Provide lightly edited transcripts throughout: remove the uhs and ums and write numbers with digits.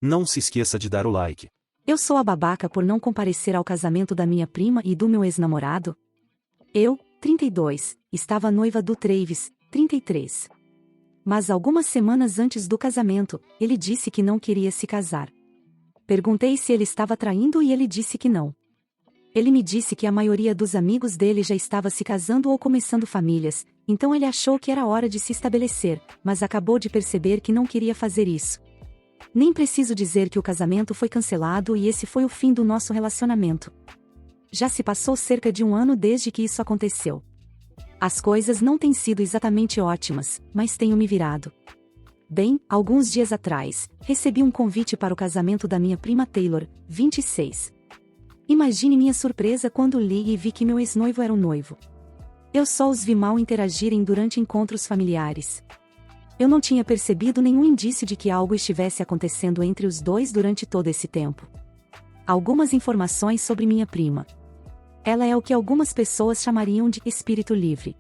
Não se esqueça de dar o like. Eu sou a babaca por não comparecer ao casamento da minha prima e do meu ex-namorado? Eu, 32, estava noiva do Travis, 33. Mas algumas semanas antes do casamento, ele disse que não queria se casar. Perguntei se ele estava traindo e ele disse que não. Ele me disse que a maioria dos amigos dele já estava se casando ou começando famílias, então ele achou que era hora de se estabelecer, mas acabou de perceber que não queria fazer isso. Nem preciso dizer que o casamento foi cancelado e esse foi o fim do nosso relacionamento. Já se passou cerca de 1 ano desde que isso aconteceu. As coisas não têm sido exatamente ótimas, mas tenho me virado. Bem, alguns dias atrás, recebi um convite para o casamento da minha prima Taylor, 26. Imagine minha surpresa quando li e vi que meu ex-noivo era o noivo. Eu só os vi mal interagirem durante encontros familiares. Eu não tinha percebido nenhum indício de que algo estivesse acontecendo entre os dois durante todo esse tempo. Algumas informações sobre minha prima. Ela é o que algumas pessoas chamariam de espírito livre.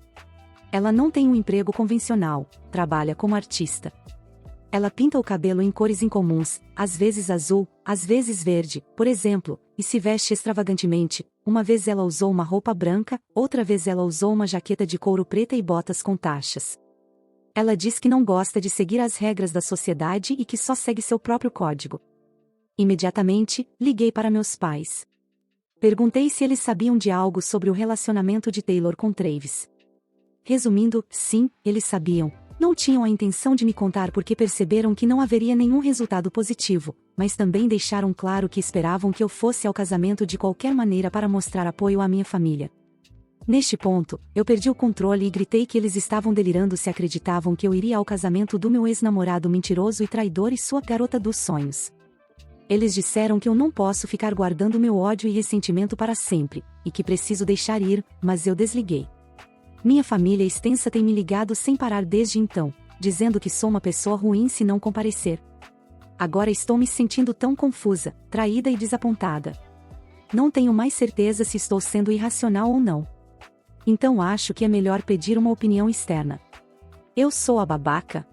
Ela não tem um emprego convencional, trabalha como artista. Ela pinta o cabelo em cores incomuns, às vezes azul, às vezes verde, por exemplo, e se veste extravagantemente. Uma vez ela usou uma roupa branca, outra vez ela usou uma jaqueta de couro preta e botas com taxas. Ela diz que não gosta de seguir as regras da sociedade e que só segue seu próprio código. Imediatamente, liguei para meus pais. Perguntei se eles sabiam de algo sobre o relacionamento de Taylor com Travis. Resumindo, sim, eles sabiam. Não tinham a intenção de me contar porque perceberam que não haveria nenhum resultado positivo, mas também deixaram claro que esperavam que eu fosse ao casamento de qualquer maneira para mostrar apoio à minha família. Neste ponto, eu perdi o controle e gritei que eles estavam delirando se acreditavam que eu iria ao casamento do meu ex-namorado mentiroso e traidor e sua garota dos sonhos. Eles disseram que eu não posso ficar guardando meu ódio e ressentimento para sempre, e que preciso deixar ir, mas eu desliguei. Minha família extensa tem me ligado sem parar desde então, dizendo que sou uma pessoa ruim se não comparecer. Agora estou me sentindo tão confusa, traída e desapontada. Não tenho mais certeza se estou sendo irracional ou não. Então acho que é melhor pedir uma opinião externa. Eu sou a babaca?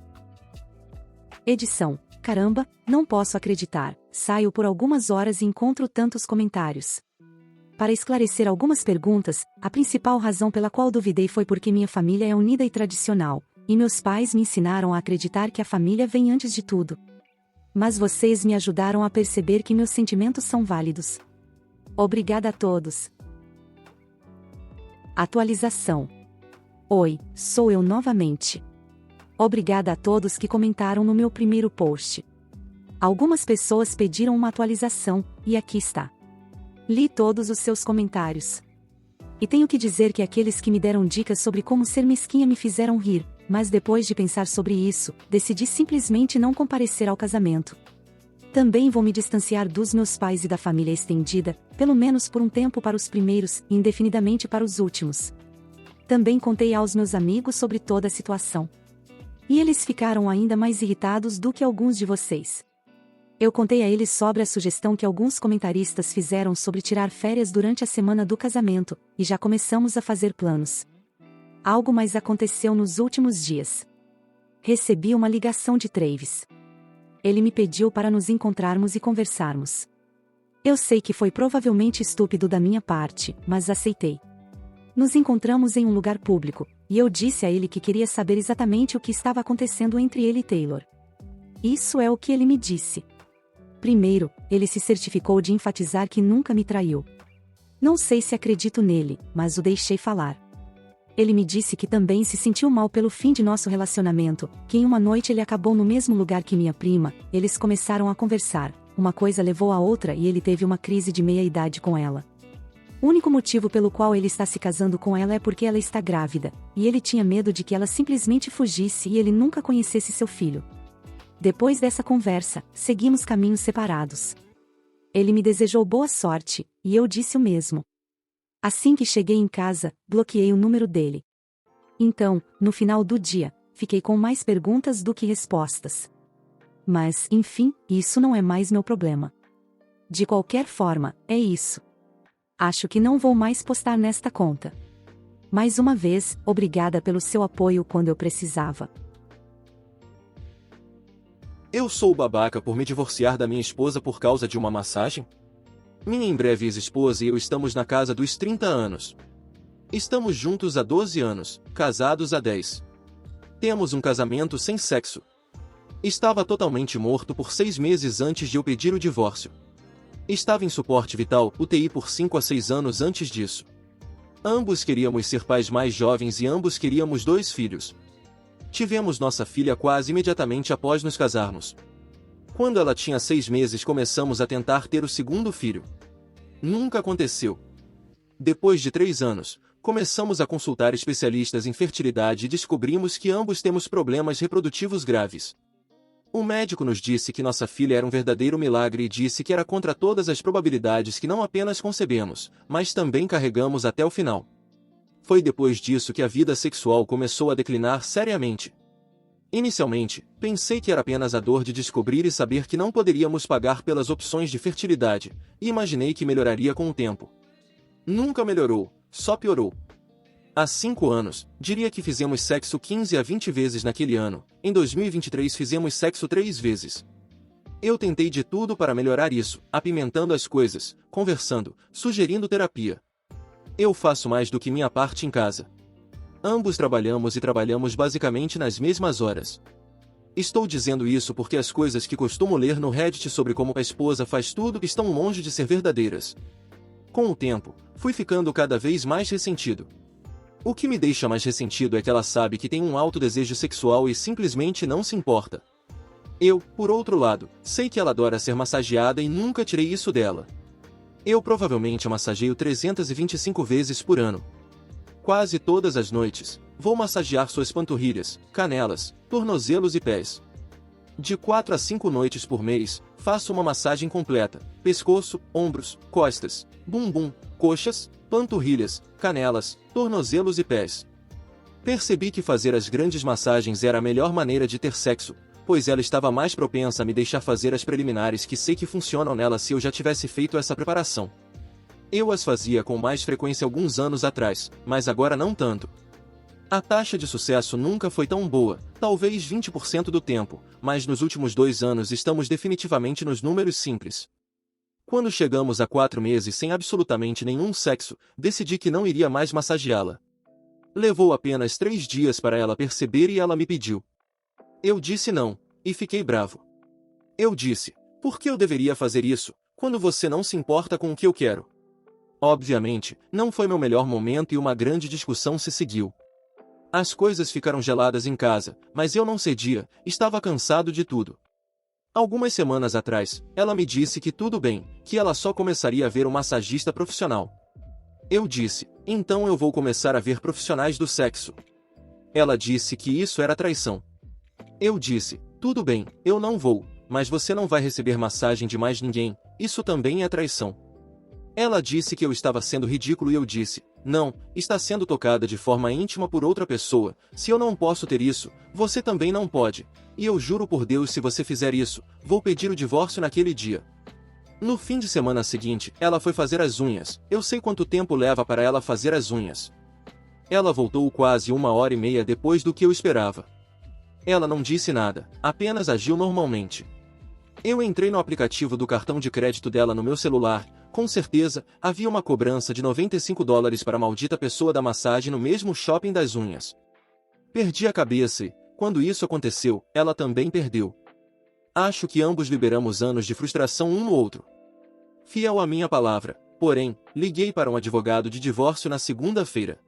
Edição. Caramba, não posso acreditar. Saio por algumas horas e encontro tantos comentários. Para esclarecer algumas perguntas, a principal razão pela qual duvidei foi porque minha família é unida e tradicional, e meus pais me ensinaram a acreditar que a família vem antes de tudo. Mas vocês me ajudaram a perceber que meus sentimentos são válidos. Obrigada a todos. Atualização. Oi, sou eu novamente. Obrigada a todos que comentaram no meu primeiro post. Algumas pessoas pediram uma atualização, e aqui está. Li todos os seus comentários. E tenho que dizer que aqueles que me deram dicas sobre como ser mesquinha me fizeram rir, mas depois de pensar sobre isso, decidi simplesmente não comparecer ao casamento. Também vou me distanciar dos meus pais e da família estendida, pelo menos por um tempo para os primeiros e indefinidamente para os últimos. Também contei aos meus amigos sobre toda a situação. E eles ficaram ainda mais irritados do que alguns de vocês. Eu contei a eles sobre a sugestão que alguns comentaristas fizeram sobre tirar férias durante a semana do casamento, e já começamos a fazer planos. Algo mais aconteceu nos últimos dias. Recebi uma ligação de Travis. Ele me pediu para nos encontrarmos e conversarmos. Eu sei que foi provavelmente estúpido da minha parte, mas aceitei. Nos encontramos em um lugar público, e eu disse a ele que queria saber exatamente o que estava acontecendo entre ele e Taylor. Isso é o que ele me disse. Primeiro, ele se certificou de enfatizar que nunca me traiu. Não sei se acredito nele, mas o deixei falar. Ele me disse que também se sentiu mal pelo fim de nosso relacionamento, que em uma noite ele acabou no mesmo lugar que minha prima, eles começaram a conversar, uma coisa levou a outra e ele teve uma crise de meia-idade com ela. O único motivo pelo qual ele está se casando com ela é porque ela está grávida, e ele tinha medo de que ela simplesmente fugisse e ele nunca conhecesse seu filho. Depois dessa conversa, seguimos caminhos separados. Ele me desejou boa sorte, e eu disse o mesmo. Assim que cheguei em casa, bloqueei o número dele. Então, no final do dia, fiquei com mais perguntas do que respostas. Mas, enfim, isso não é mais meu problema. De qualquer forma, é isso. Acho que não vou mais postar nesta conta. Mais uma vez, obrigada pelo seu apoio quando eu precisava. Eu sou babaca por me divorciar da minha esposa por causa de uma massagem? Minha em breve ex-esposa e eu estamos na casa dos 30 anos. Estamos juntos há 12 anos, casados há 10. Temos um casamento sem sexo. Estava totalmente morto por 6 meses antes de eu pedir o divórcio. Estava em suporte vital, UTI por 5 a 6 anos antes disso. Ambos queríamos ser pais mais jovens e ambos queríamos 2 filhos. Tivemos nossa filha quase imediatamente após nos casarmos. Quando ela tinha 6 meses começamos a tentar ter o segundo filho. Nunca aconteceu. Depois de 3 anos, começamos a consultar especialistas em fertilidade e descobrimos que ambos temos problemas reprodutivos graves. O médico nos disse que nossa filha era um verdadeiro milagre e disse que era contra todas as probabilidades que não apenas concebemos, mas também carregamos até o final. Foi depois disso que a vida sexual começou a declinar seriamente. Inicialmente, pensei que era apenas a dor de descobrir e saber que não poderíamos pagar pelas opções de fertilidade, e imaginei que melhoraria com o tempo. Nunca melhorou, só piorou. Há 5 anos, diria que fizemos sexo 15 a 20 vezes naquele ano. Em 2023 fizemos sexo 3 vezes. Eu tentei de tudo para melhorar isso, apimentando as coisas, conversando, sugerindo terapia. Eu faço mais do que minha parte em casa. Ambos trabalhamos e trabalhamos basicamente nas mesmas horas. Estou dizendo isso porque as coisas que costumo ler no Reddit sobre como a esposa faz tudo estão longe de ser verdadeiras. Com o tempo, fui ficando cada vez mais ressentido. O que me deixa mais ressentido é que ela sabe que tem um alto desejo sexual e simplesmente não se importa. Eu, por outro lado, sei que ela adora ser massageada e nunca tirei isso dela. Eu provavelmente a massageio 325 vezes por ano. Quase todas as noites, vou massagear suas panturrilhas, canelas, tornozelos e pés. De 4 a 5 noites por mês, faço uma massagem completa: pescoço, ombros, costas, bumbum, coxas, panturrilhas, canelas, tornozelos e pés. Percebi que fazer as grandes massagens era a melhor maneira de ter sexo, pois ela estava mais propensa a me deixar fazer as preliminares que sei que funcionam nela se eu já tivesse feito essa preparação. Eu as fazia com mais frequência alguns anos atrás, mas agora não tanto. A taxa de sucesso nunca foi tão boa, talvez 20% do tempo, mas nos últimos 2 anos estamos definitivamente nos números simples. Quando chegamos a 4 meses sem absolutamente nenhum sexo, decidi que não iria mais massageá-la. Levou apenas 3 dias para ela perceber e ela me pediu. Eu disse não, e fiquei bravo. Eu disse, por que eu deveria fazer isso, quando você não se importa com o que eu quero? Obviamente, não foi meu melhor momento e uma grande discussão se seguiu. As coisas ficaram geladas em casa, mas eu não cedia, estava cansado de tudo. Algumas semanas atrás, ela me disse que tudo bem, que ela só começaria a ver um massagista profissional. Eu disse, então eu vou começar a ver profissionais do sexo. Ela disse que isso era traição. Eu disse, tudo bem, eu não vou, mas você não vai receber massagem de mais ninguém, isso também é traição. Ela disse que eu estava sendo ridículo e eu disse, não, está sendo tocada de forma íntima por outra pessoa, se eu não posso ter isso, você também não pode, e eu juro por Deus se você fizer isso, vou pedir o divórcio naquele dia. No fim de semana seguinte, ela foi fazer as unhas, eu sei quanto tempo leva para ela fazer as unhas. Ela voltou quase 1h30 depois do que eu esperava. Ela não disse nada, apenas agiu normalmente. Eu entrei no aplicativo do cartão de crédito dela no meu celular. Com certeza, havia uma cobrança de $95 para a maldita pessoa da massagem no mesmo shopping das unhas. Perdi a cabeça e, quando isso aconteceu, ela também perdeu. Acho que ambos liberamos anos de frustração um no outro. Fiel à minha palavra, porém, liguei para um advogado de divórcio na segunda-feira.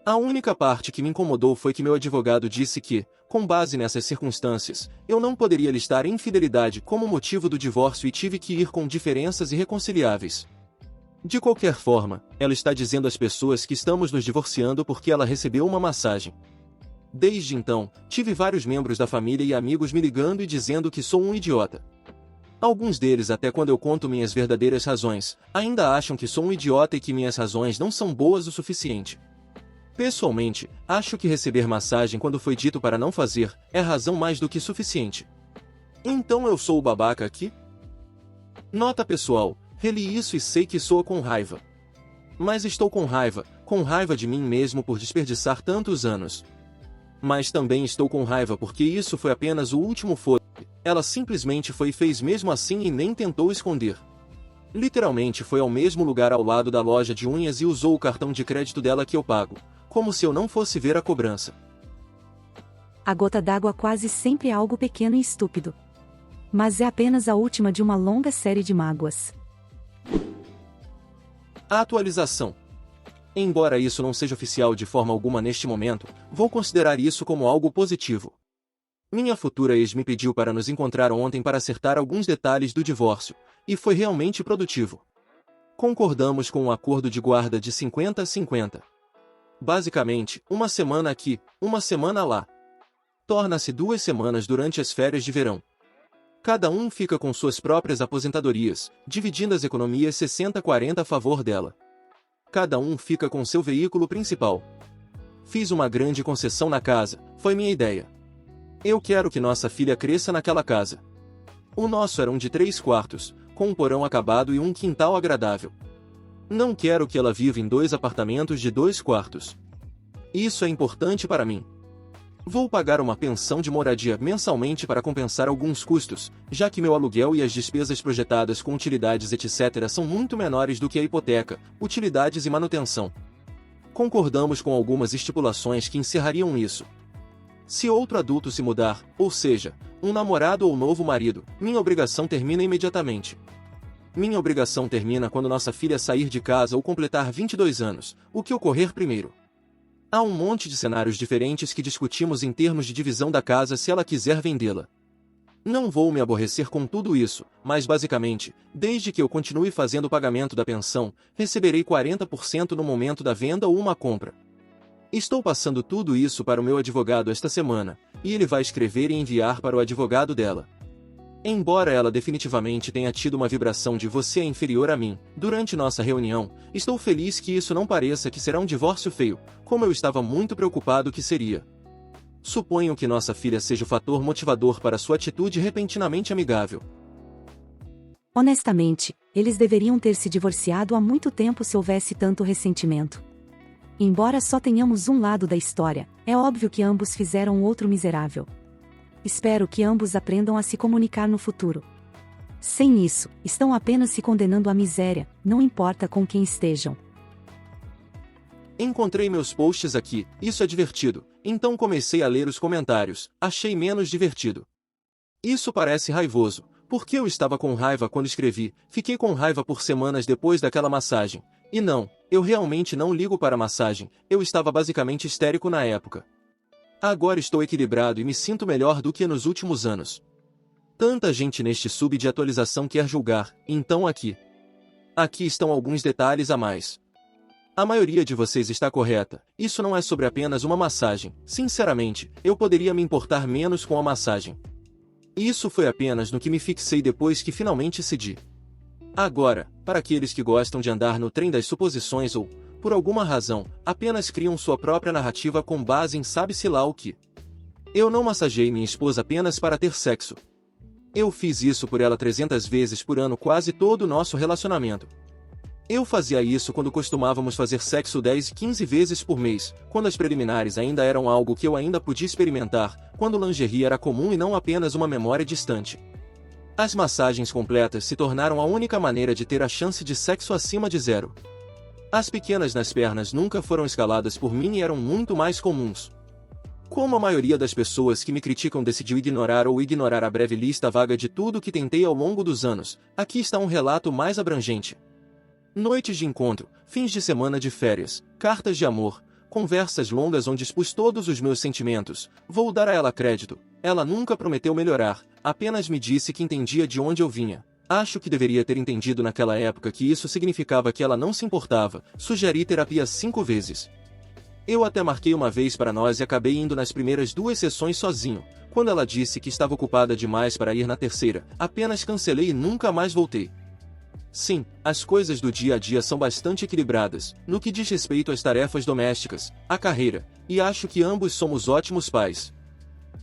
A única parte que me incomodou foi que meu advogado disse que, com base nessas circunstâncias, eu não poderia listar infidelidade como motivo do divórcio e tive que ir com diferenças irreconciliáveis. De qualquer forma, ela está dizendo às pessoas que estamos nos divorciando porque ela recebeu uma massagem. Desde então, tive vários membros da família e amigos me ligando e dizendo que sou um idiota. Alguns deles, até quando eu conto minhas verdadeiras razões, ainda acham que sou um idiota e que minhas razões não são boas o suficiente. Pessoalmente, acho que receber massagem quando foi dito para não fazer, é razão mais do que suficiente. Então eu sou o babaca aqui? Nota pessoal, reli isso e sei que soa com raiva. Mas estou com raiva de mim mesmo por desperdiçar tantos anos. Mas também estou com raiva porque isso foi apenas o último fôlego. Ela simplesmente foi e fez mesmo assim e nem tentou esconder. Literalmente foi ao mesmo lugar ao lado da loja de unhas e usou o cartão de crédito dela que eu pago, como se eu não fosse ver a cobrança. A gota d'água quase sempre é algo pequeno e estúpido. Mas é apenas a última de uma longa série de mágoas. A atualização. Embora isso não seja oficial de forma alguma neste momento, vou considerar isso como algo positivo. Minha futura ex me pediu para nos encontrar ontem para acertar alguns detalhes do divórcio, e foi realmente produtivo. Concordamos com um acordo de guarda de 50-50. Basicamente, uma semana aqui, uma semana lá. Torna-se 2 semanas durante as férias de verão. Cada um fica com suas próprias aposentadorias, dividindo as economias 60-40 a favor dela. Cada um fica com seu veículo principal. Fiz uma grande concessão na casa, foi minha ideia. Eu quero que nossa filha cresça naquela casa. O nosso era um de 3 quartos, com um porão acabado e um quintal agradável. Não quero que ela viva em 2 apartamentos de 2 quartos. Isso é importante para mim. Vou pagar uma pensão de moradia mensalmente para compensar alguns custos, já que meu aluguel e as despesas projetadas com utilidades etc. são muito menores do que a hipoteca, utilidades e manutenção. Concordamos com algumas estipulações que encerrariam isso. Se outro adulto se mudar, ou seja, um namorado ou novo marido, minha obrigação termina imediatamente. Minha obrigação termina quando nossa filha sair de casa ou completar 22 anos, o que ocorrer primeiro. Há um monte de cenários diferentes que discutimos em termos de divisão da casa se ela quiser vendê-la. Não vou me aborrecer com tudo isso, mas basicamente, desde que eu continue fazendo o pagamento da pensão, receberei 40% no momento da venda ou uma compra. Estou passando tudo isso para o meu advogado esta semana, e ele vai escrever e enviar para o advogado dela. Embora ela definitivamente tenha tido uma vibração de "você é inferior a mim", durante nossa reunião, estou feliz que isso não pareça que será um divórcio feio, como eu estava muito preocupado que seria. Suponho que nossa filha seja o fator motivador para sua atitude repentinamente amigável. Honestamente, eles deveriam ter se divorciado há muito tempo se houvesse tanto ressentimento. Embora só tenhamos um lado da história, é óbvio que ambos fizeram o outro miserável. Espero que ambos aprendam a se comunicar no futuro. Sem isso, estão apenas se condenando à miséria, não importa com quem estejam. Encontrei meus posts aqui, isso é divertido, então comecei a ler os comentários, achei menos divertido. Isso parece raivoso, porque eu estava com raiva quando escrevi, fiquei com raiva por semanas depois daquela massagem. E não, eu realmente não ligo para massagem, eu estava basicamente histérico na época. Agora estou equilibrado e me sinto melhor do que nos últimos anos. Tanta gente neste sub de atualização quer julgar, então aqui. Aqui estão alguns detalhes a mais. A maioria de vocês está correta, isso não é sobre apenas uma massagem, sinceramente, eu poderia me importar menos com a massagem. Isso foi apenas no que me fixei depois que finalmente cedi. Agora, para aqueles que gostam de andar no trem das suposições ou, por alguma razão, apenas criam sua própria narrativa com base em sabe-se lá o que. Eu não massageei minha esposa apenas para ter sexo. Eu fiz isso por ela 300 vezes por ano quase todo o nosso relacionamento. Eu fazia isso quando costumávamos fazer sexo 10 e 15 vezes por mês, quando as preliminares ainda eram algo que eu ainda podia experimentar, quando lingerie era comum e não apenas uma memória distante. As massagens completas se tornaram a única maneira de ter a chance de sexo acima de 0. As pequenas nas pernas nunca foram escaladas por mim e eram muito mais comuns. Como a maioria das pessoas que me criticam decidiu ignorar ou ignorar a breve lista vaga de tudo que tentei ao longo dos anos, aqui está um relato mais abrangente. Noites de encontro, fins de semana de férias, cartas de amor, conversas longas onde expus todos os meus sentimentos, vou dar a ela crédito, ela nunca prometeu melhorar, apenas me disse que entendia de onde eu vinha. Acho que deveria ter entendido naquela época que isso significava que ela não se importava, sugeri terapia 5 vezes. Eu até marquei uma vez para nós e acabei indo nas primeiras 2 sessões sozinho, quando ela disse que estava ocupada demais para ir na terceira, apenas cancelei e nunca mais voltei. Sim, as coisas do dia a dia são bastante equilibradas, no que diz respeito às tarefas domésticas, à carreira, e acho que ambos somos ótimos pais.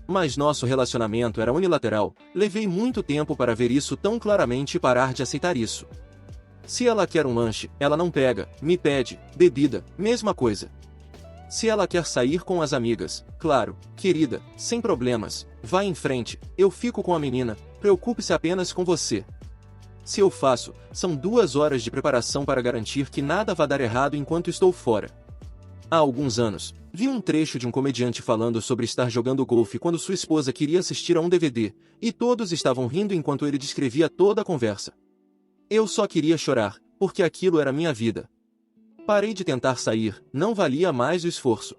Mas nosso relacionamento era unilateral, levei muito tempo para ver isso tão claramente e parar de aceitar isso. Se ela quer um lanche, ela não pega, me pede, bebida, mesma coisa. Se ela quer sair com as amigas, claro, querida, sem problemas, vá em frente, eu fico com a menina, preocupe-se apenas com você. Se eu faço, são 2 horas de preparação para garantir que nada vá dar errado enquanto estou fora. Há alguns anos, vi um trecho de um comediante falando sobre estar jogando golfe quando sua esposa queria assistir a um DVD, e todos estavam rindo enquanto ele descrevia toda a conversa. Eu só queria chorar, porque aquilo era minha vida. Parei de tentar sair, não valia mais o esforço.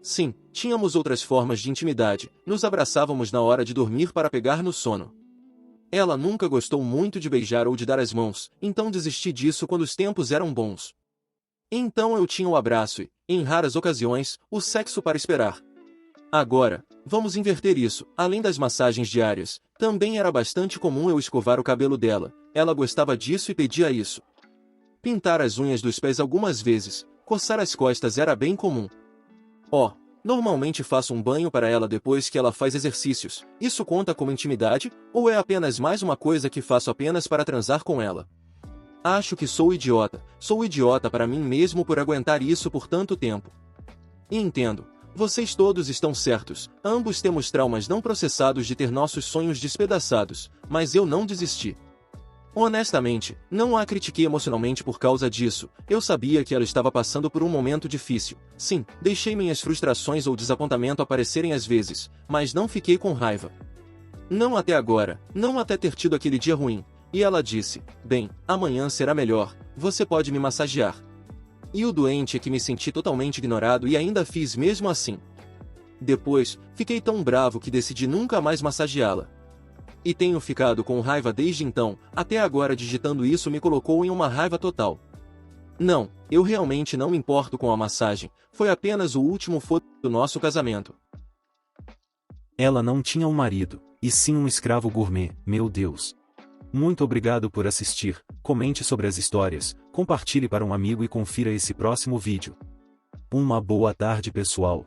Sim, tínhamos outras formas de intimidade, nos abraçávamos na hora de dormir para pegar no sono. Ela nunca gostou muito de beijar ou de dar as mãos, então desisti disso quando os tempos eram bons. Então eu tinha o abraço e, em raras ocasiões, o sexo para esperar. Agora, vamos inverter isso. Além das massagens diárias, também era bastante comum eu escovar o cabelo dela. Ela gostava disso e pedia isso. Pintar as unhas dos pés algumas vezes, coçar as costas era bem comum. Normalmente faço um banho para ela depois que ela faz exercícios. Isso conta como intimidade, ou é apenas mais uma coisa que faço apenas para transar com ela? Acho que sou idiota para mim mesmo por aguentar isso por tanto tempo. E entendo, vocês todos estão certos, ambos temos traumas não processados de ter nossos sonhos despedaçados, mas eu não desisti. Honestamente, não a critiquei emocionalmente por causa disso, eu sabia que ela estava passando por um momento difícil. Sim, deixei minhas frustrações ou desapontamento aparecerem às vezes, mas não fiquei com raiva. Não até agora, não até ter tido aquele dia ruim. E ela disse, bem, amanhã será melhor, você pode me massagear. E o doente é que me senti totalmente ignorado e ainda fiz mesmo assim. Depois, fiquei tão bravo que decidi nunca mais massageá-la. E tenho ficado com raiva desde então, até agora digitando isso me colocou em uma raiva total. Não, eu realmente não me importo com a massagem, foi apenas o último foto do nosso casamento. Ela não tinha um marido, e sim um escravo gourmet, meu Deus. Muito obrigado por assistir, comente sobre as histórias, compartilhe para um amigo e confira esse próximo vídeo. Uma boa tarde pessoal.